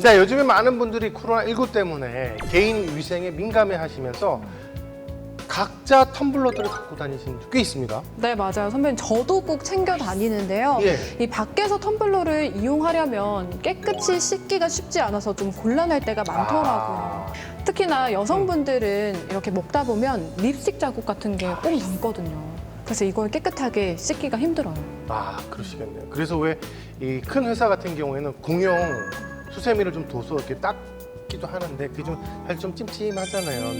자, 요즘에 많은 분들이 코로나19 때문에 개인 위생에 민감해 하시면서 각자 텀블러들을 갖고 다니시는 분들 꽤 있습니다. 네, 맞아요. 선배님, 저도 꼭 챙겨 다니는데요. 예. 이 밖에서 텀블러를 이용하려면 깨끗이 씻기가 쉽지 않아서 좀 곤란할 때가 많더라고요. 특히나 여성분들은 이렇게 먹다 보면 립스틱 자국 같은 게 꼭 남거든요. 그래서 이걸 깨끗하게 씻기가 힘들어요. 아, 그러시겠네요. 그래서 왜 이 큰 회사 같은 경우에는 공용 수세미를 좀 둬서 이렇게 닦기도 하는데 그게 좀 사실 좀 찜찜하잖아요.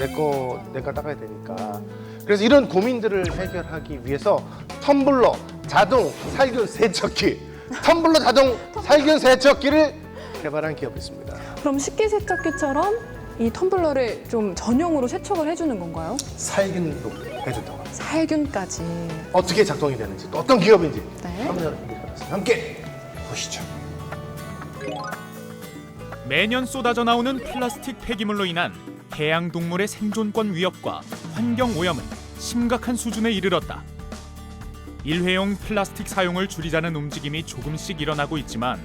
내가 닦아야 되니까. 그래서 이런 고민들을 해결하기 위해서 텀블러 자동 살균 세척기, 텀블러 자동 살균 세척기를 개발한 기업이 있습니다. 그럼 식기세척기처럼 이 텀블러를 좀 전용으로 세척을 해주는 건가요? 살균도 해준다고. 살균까지. 어떻게 작동이 되는지, 또 어떤 기업인지 네. 한번 여러분들과 함께 보시죠. 매년 쏟아져 나오는 플라스틱 폐기물로 인한 해양 동물의 생존권 위협과 환경 오염은 심각한 수준에 이르렀다. 일회용 플라스틱 사용을 줄이자는 움직임이 조금씩 일어나고 있지만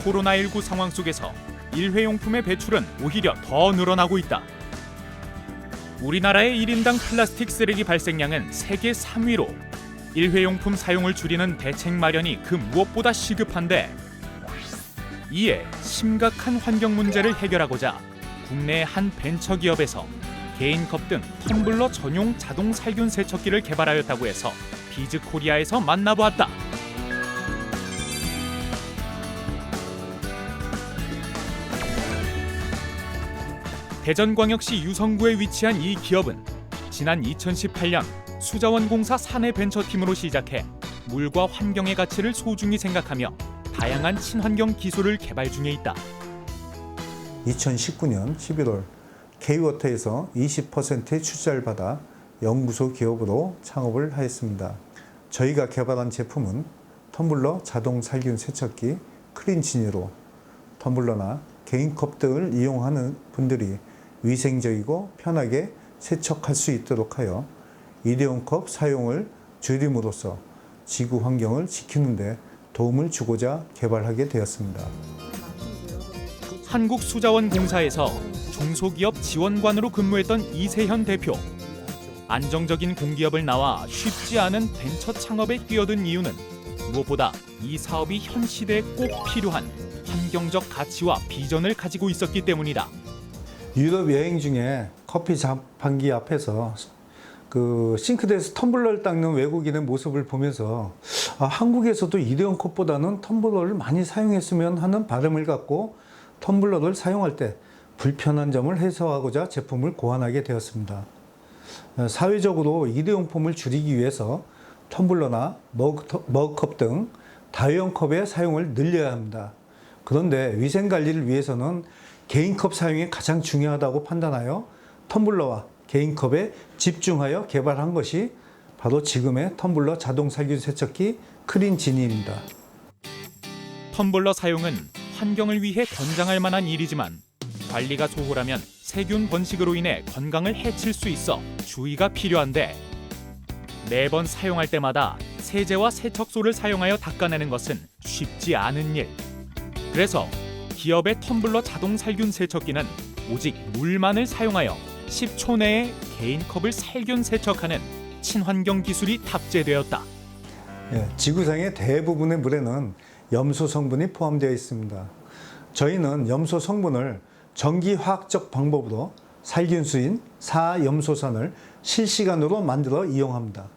코로나19 상황 속에서 일회용품의 배출은 오히려 더 늘어나고 있다. 우리나라의 1인당 플라스틱 쓰레기 발생량은 세계 3위로 일회용품 사용을 줄이는 대책 마련이 그 무엇보다 시급한데, 이에 심각한 환경 문제를 해결하고자 국내 한 벤처기업에서 개인컵 등 텀블러 전용 자동 살균 세척기를 개발하였다고 해서 비즈코리아에서 만나보았다. 대전광역시 유성구에 위치한 이 기업은 지난 2018년 수자원공사 사내벤처팀으로 시작해 물과 환경의 가치를 소중히 생각하며 다양한 친환경 기술을 개발 중에 있다. 2019년 11월 K워터에서 20%의 투자를 받아 연구소 기업으로 창업을 하였습니다. 저희가 개발한 제품은 텀블러 자동 살균 세척기 클린지니로 텀블러나 개인컵 등을 이용하는 분들이 위생적이고 편하게 세척할 수 있도록 하여 일회용컵 사용을 줄임으로써 지구 환경을 지키는 데 도움을 주고자 개발하게 되었습니다. 한국수자원공사에서 중소기업 지원관으로 근무했던 이세현 대표. 안정적인 공기업을 나와 쉽지 않은 벤처 창업에 뛰어든 이유는 무엇보다 이 사업이 현 시대에 꼭 필요한 환경적 가치와 비전을 가지고 있었기 때문이다. 유럽 여행 중에 커피 자판기 앞에서 그 싱크대에서 텀블러를 닦는 외국인의 모습을 보면서 한국에서도 일회용 컵보다는 텀블러를 많이 사용했으면 하는 바람을 갖고 텀블러를 사용할 때 불편한 점을 해소하고자 제품을 고안하게 되었습니다. 사회적으로 일회용품을 줄이기 위해서 텀블러나 머그컵 등 다회용 컵의 사용을 늘려야 합니다. 그런데 위생관리를 위해서는 개인컵 사용이 가장 중요하다고 판단하여 텀블러와 개인컵에 집중하여 개발한 것이 바로 지금의 텀블러 자동 살균 세척기 클린지니입니다. 텀블러 사용은 환경을 위해 권장할 만한 일이지만 관리가 소홀하면 세균 번식으로 인해 건강을 해칠 수 있어 주의가 필요한데, 매번 사용할 때마다 세제와 세척소를 사용하여 닦아내는 것은 쉽지 않은 일. 그래서 기업의 텀블러 자동 살균 세척기는 오직 물만을 사용하여 10초 내에 개인컵을 살균 세척하는 친환경 기술이 탑재되었다. 지구상의 대부분의 물에는 염소 성분이 포함되어 있습니다. 저희는 염소 성분을 전기화학적 방법으로 살균수인 사염소산을 실시간으로 만들어 이용합니다.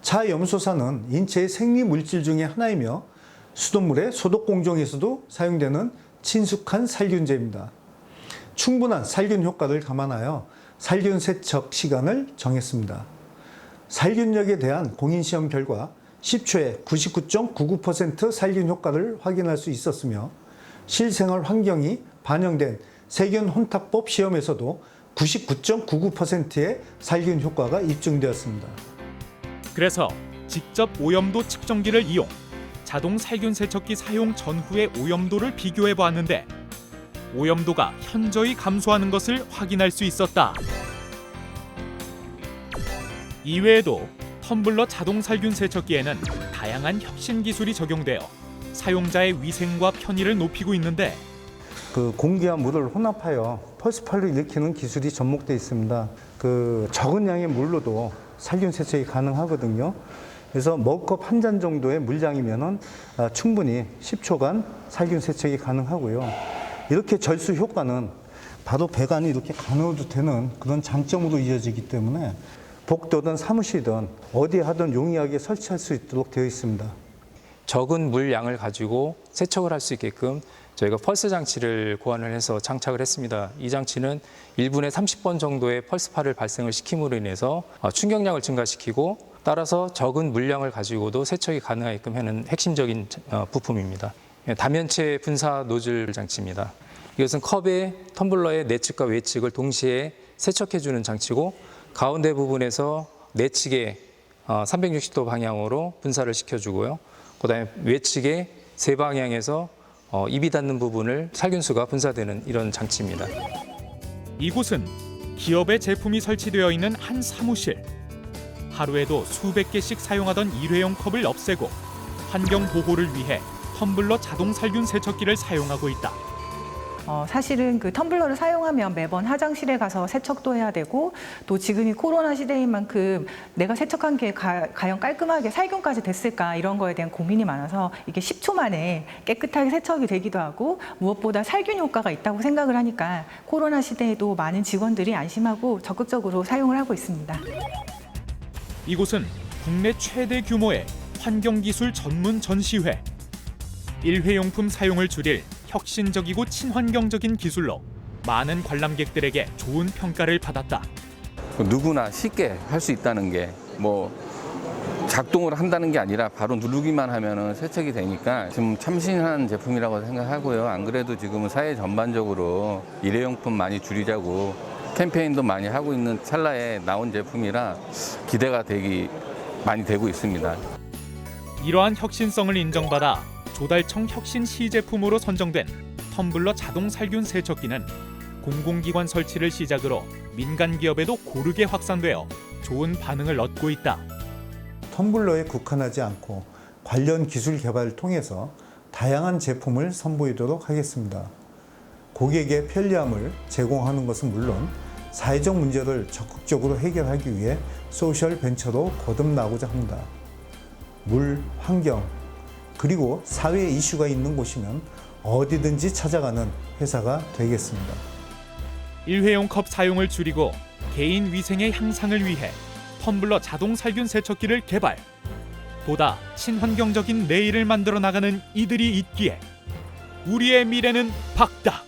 차염소산은 인체의 생리물질 중에 하나이며 수돗물의 소독 공정에서도 사용되는 친숙한 살균제입니다. 충분한 살균 효과를 감안하여 살균 세척 시간을 정했습니다. 살균력에 대한 공인시험 결과 10초에 99.99% 살균 효과를 확인할 수 있었으며, 실생활 환경이 반영된 세균 혼탁법 시험에서도 99.99%의 살균 효과가 입증되었습니다. 그래서 직접 오염도 측정기를 이용 자동 살균 세척기 사용 전후의 오염도를 비교해 보았는데 오염도가 현저히 감소하는 것을 확인할 수 있었다. 이외에도 텀블러 자동 살균 세척기에는 다양한 혁신 기술이 적용되어 사용자의 위생과 편의를 높이고 있는데, 그 공기와 물을 혼합하여 펄스파를 일으키는 기술이 접목되어 있습니다. 그 적은 양의 물로도 살균 세척이 가능하거든요. 그래서 머그컵 한 잔 정도의 물량이면은 충분히 10초간 살균 세척이 가능하고요. 이렇게 절수 효과는 바로 배관이 이렇게 가넣어도 되는 그런 장점으로 이어지기 때문에 복도든 사무실이든 어디 하든 용이하게 설치할 수 있도록 되어 있습니다. 적은 물량을 가지고 세척을 할 수 있게끔 저희가 펄스 장치를 고안을 해서 장착을 했습니다. 이 장치는 1분에 30번 정도의 펄스파를 발생을 시킴으로 인해서 충격량을 증가시키고 따라서 적은 물량을 가지고도 세척이 가능하게끔 하는 핵심적인 부품입니다. 다면체 분사 노즐 장치입니다. 이것은 컵의 텀블러의 내측과 외측을 동시에 세척해주는 장치고 가운데 부분에서 내측에 360도 방향으로 분사를 시켜주고요. 그다음에 외측에 세 방향에서 입이 닿는 부분을 살균수가 분사되는 이런 장치입니다. 이곳은 기업의 제품이 설치되어 있는 한 사무실. 하루에도 수백 개씩 사용하던 일회용 컵을 없애고 환경 보호를 위해 텀블러 자동 살균 세척기를 사용하고 있다. 사실은 그 텀블러를 사용하면 매번 화장실에 가서 세척도 해야 되고 또 지금이 코로나 시대인 만큼 내가 세척한 게 과연 깔끔하게 살균까지 됐을까 이런 거에 대한 고민이 많아서 이게 10초 만에 깨끗하게 세척이 되기도 하고 무엇보다 살균 효과가 있다고 생각을 하니까 코로나 시대에도 많은 직원들이 안심하고 적극적으로 사용을 하고 있습니다. 이곳은 국내 최대 규모의 환경기술 전문 전시회. 일회용품 사용을 줄일 혁신적이고 친환경적인 기술로 많은 관람객들에게 좋은 평가를 받았다. 누구나 쉽게 할 수 있다는 게 뭐 작동을 한다는 게 아니라 바로 누르기만 하면은 세척이 되니까 지금 참신한 제품이라고 생각하고요. 안 그래도 지금은 사회 전반적으로 일회용품 많이 줄이자고 캠페인도 많이 하고 있는 찰나에 나온 제품이라 기대가 많이 되고 있습니다. 이러한 혁신성을 인정받아 조달청 혁신 시제품으로 선정된 텀블러 자동 살균 세척기는 공공기관 설치를 시작으로 민간 기업에도 고르게 확산되어 좋은 반응을 얻고 있다. 텀블러에 국한하지 않고 관련 기술 개발을 통해서 다양한 제품을 선보이도록 하겠습니다. 고객의 편리함을 제공하는 것은 물론 사회적 문제를 적극적으로 해결하기 위해 소셜 벤처로 거듭나고자 합니다. 물, 환경, 그리고 사회 이슈가 있는 곳이면 어디든지 찾아가는 회사가 되겠습니다. 일회용 컵 사용을 줄이고 개인 위생의 향상을 위해 텀블러 자동 살균 세척기를 개발. 보다 친환경적인 내일을 만들어 나가는 이들이 있기에 우리의 미래는 밝다.